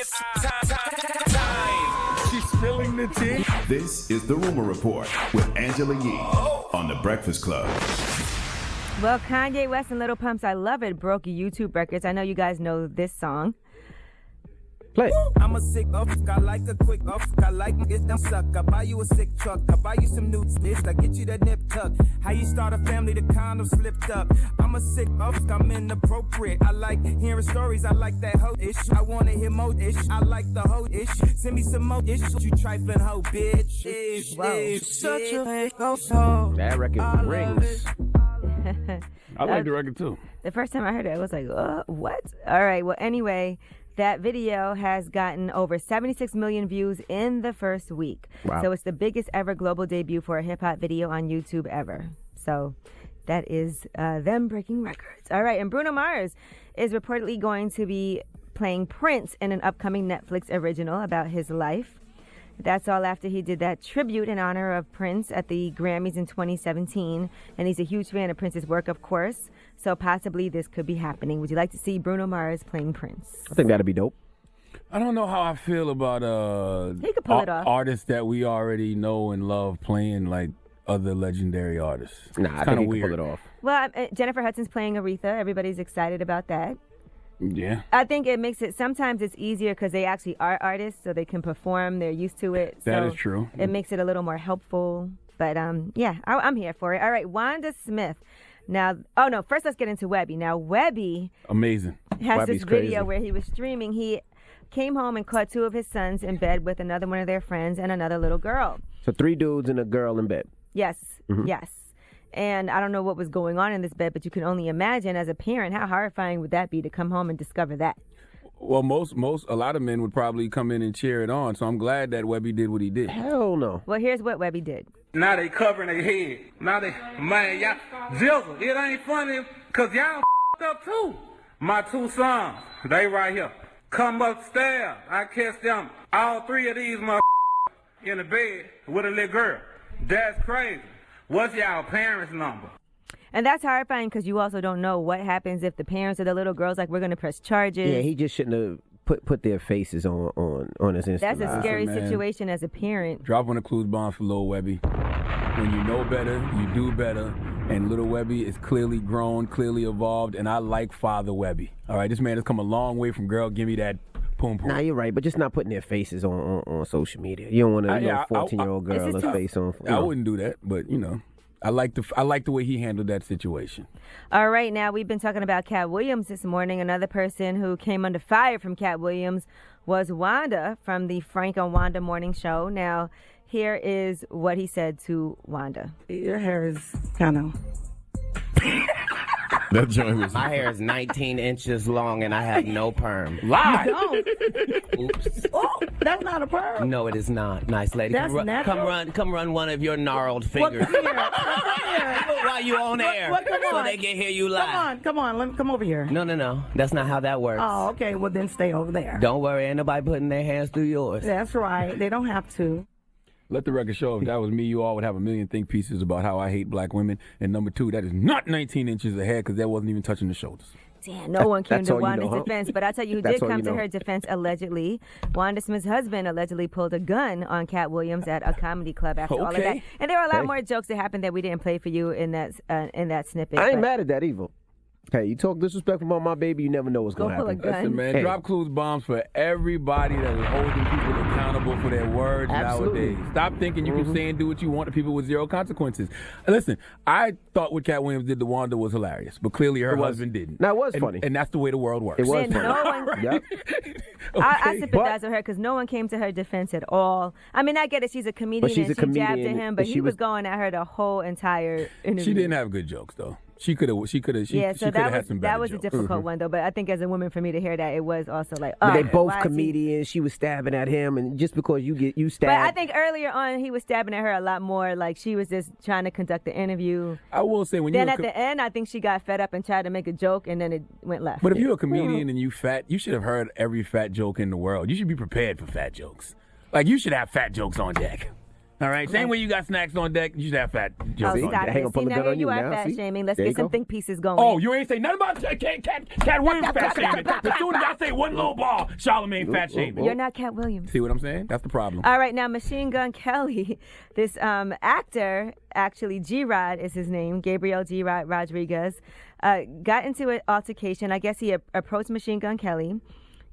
It's time. She's spilling the tea. This is The Rumor Report with Angela Yee on The Breakfast Club. Well, Kanye West and Little Pump's I Love It broke YouTube records. I know you guys know this song. Play. I'm a sick off, I like a quick off, I like it, them suck. I buy you a sick truck, I buy you some new stitch, I get you that nip tuck. How you start a family, the condom slipped up. I'm a sick off, I'm inappropriate. I like hearing stories, I like that hoe ish. I wanna hear more ish, I like the hoe ish. Send me some more ish, you trifling hoe bitch. Ish, wow. Ish, such a hoe. That record rings. I like the record too. The first time I heard it, I was like, what? All right, well, anyway, that video has gotten over 76 million views in the first week. Wow. So it's the biggest ever global debut for a hip-hop video on YouTube ever. So that is them breaking records. All right, and Bruno Mars is reportedly going to be playing Prince in an upcoming Netflix original about his life. That's all after he did that tribute in honor of Prince at the Grammys in 2017. And he's a huge fan of Prince's work, of course. So possibly this could be happening. Would you like to see Bruno Mars playing Prince? I think that'd be dope. I don't know how I feel about He could pull it off. artists that we already know and love playing like other legendary artists. Nah, I It's think kinda he weird. can pull it off. Well, Jennifer Hudson's playing Aretha. Everybody's excited about that. Yeah. I think it makes it, sometimes it's easier because they actually are artists, so they can perform. They're used to it. That so is true. It makes it a little more helpful. But yeah, I'm here for it. All right, Wanda Smith. Now, oh no, first let's get into Webbie. Now, Webbie Amazing. has this Webbie's video crazy. where he was streaming. He came home and caught two of his sons in bed with another one of their friends and another little girl. So 3 dudes and a girl in bed. Yes, yes. And I don't know what was going on in this bed, but you can only imagine as a parent, how horrifying would that be to come home and discover that? Well, a lot of men would probably come in and cheer it on. So I'm glad that Webbie did what he did. Hell no. Well, here's what Webbie did. Now they covering their head. Now they, man, y'all, Jizzle, it ain't funny, cause y'all up too. My 2 sons, they right here. Come upstairs, I catch them, all 3 of these in the bed with a little girl. That's crazy. What's y'all parents' number? And that's horrifying because you also don't know what happens if the parents of the little girl's like, we're going to press charges. Yeah, he just shouldn't have put their faces on his Instagram. That's a scary man. situation as a parent. Drop on the clues bomb for Lil Webbie. When you know better, you do better. And Little Webbie is clearly grown, clearly evolved, and I like Father Webbie. All right, this man has come a long way from girl, give me that poom poom. Nah, you're right, but just not putting their faces on social media. You don't want a 14-year-old girl's face on. I wouldn't do that, but you know. I like the way he handled that situation. All right, now we've been talking about Katt Williams this morning. Another person who came under fire from Katt Williams was Wanda from the Frank and Wanda morning show. Now, here is what he said to Wanda. Your hair is kind of... That joint was. My hair is 19 inches long and I have no perm. Lie! Oops. Oh, that's not a perm. No, it is not. Nice lady. That's natural. Come run one of your gnarled fingers. While you on air. So they can hear you live. Come on. Let me come over here. No. That's not how that works. Oh, okay. Well, then stay over there. Don't worry. Ain't nobody putting their hands through yours. That's right. They don't have to. Let the record show if that was me, you all would have a million think pieces about how I hate black women. And number 2, that is not 19 inches ahead because that wasn't even touching the shoulders. Damn, no one came That's to all you Wanda's know, huh? defense, but I tell you who That's did all come you to know. her defense allegedly. Wanda Smith's husband allegedly pulled a gun on Katt Williams at a comedy club after all of that. Okay. And there were a lot Hey. more jokes that happened that we didn't play for you in that snippet. I ain't but mad at that either. Hey, you talk disrespectful about my baby, you never know what's Go going to pull a happen. gun. Listen, man, Hey. drop clues bombs for everybody that is holding people accountable for their words Absolutely. nowadays. Stop thinking you can say and do what you want to people with zero consequences. Listen, I thought what Katt Williams did to Wanda was hilarious, but clearly her husband didn't. Now, it was And- funny. And that's the way the world works. It was Then funny. no one, Yep. I Okay. sympathize with her because no one came to her defense at all. I mean, I get it. She's a comedian she's and a she jabbed at comedian, him, but and he she was was- going at her the whole entire interview. She didn't have good jokes though. She could have. Yeah, so she could that have had was some better that was a jokes. difficult one though. But I think as a woman, for me to hear that, it was also like, But they oh, both why is he- comedians. She was stabbing at him, and just because you But stabbed. I think earlier on he was stabbing at her a lot more. Like she was just trying to conduct the interview. I will say when Then you at the end, I think she got fed up and tried to make a joke, and then it went left. But if you're a comedian and you fat, you should have heard every fat joke in the world. You should be prepared for fat jokes. Like you should have fat jokes on deck. All right, same way you got snacks on deck, you should have fat jokes Oh, on stop deck. it. See, now here you are fat shaming. Let's get some think pieces going. Oh, you ain't say nothing about Cat Williams fat shaming. As soon as I say one little ball, Charlamagne fat shaming. You're not Cat Williams. See what I'm saying? That's the problem. All right, now Machine Gun Kelly, this actor, actually G-Rod is his name, Gabriel G-Rod Rodriguez, got into an altercation. I guess he approached Machine Gun Kelly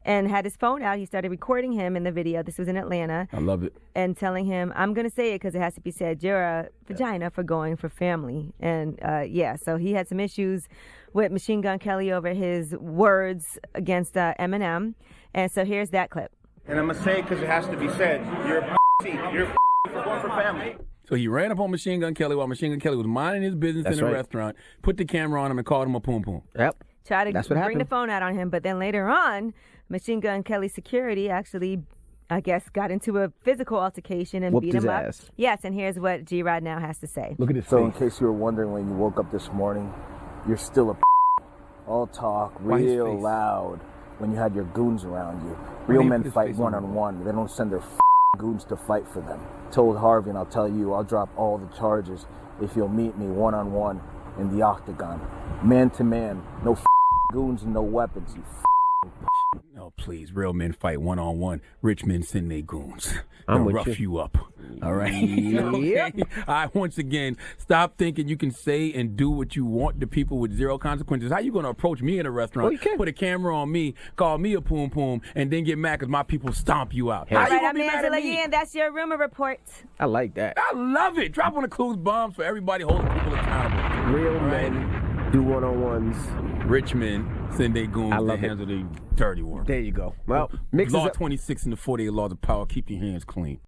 and had his phone out. He started recording him in the video. This was in Atlanta. I love it. And telling him, I'm going to say it because it has to be said, you're a vagina for going for family. And so he had some issues with Machine Gun Kelly over his words against Eminem. And so here's that clip. And I'm going to say it because it has to be said. You're a You're a for going for family. So he ran up on Machine Gun Kelly while Machine Gun Kelly was minding his business in a restaurant, put the camera on him and called him a poom poom. Yep. Try to bring the phone out on him, but then later on, Machine Gun Kelly's security actually, I guess, got into a physical altercation and beat him up. Ass. Yes, and here's what G-Rod now has to say. Look at this. So in case you were wondering when you woke up this morning, you're still a all talk, real loud when you had your goons around you. Real men fight one-on-one. They don't send their goons to fight for them. Told Harvey, and I'll tell you, I'll drop all the charges if you'll meet me one-on-one in the octagon. Man to man, no goons and no weapons, you No, please. Real men fight one-on-one. Rich men send their goons. I'm They'll with rough you. you up. All right? Okay? Once again, stop thinking you can say and do what you want to people with zero consequences. How you going to approach me in a restaurant, put a camera on me, call me a poom poom, and then get mad because my people stomp you out? All right, I'm Angela Yee, and that's your rumor report. I like that. I love it. Drop on the clues bombs for everybody holding people accountable. Real men do one-on-ones. Rich men send their goons to handle the dirty work. There you go. Well, Law 26 and the 48 laws of power. Keep your hands clean.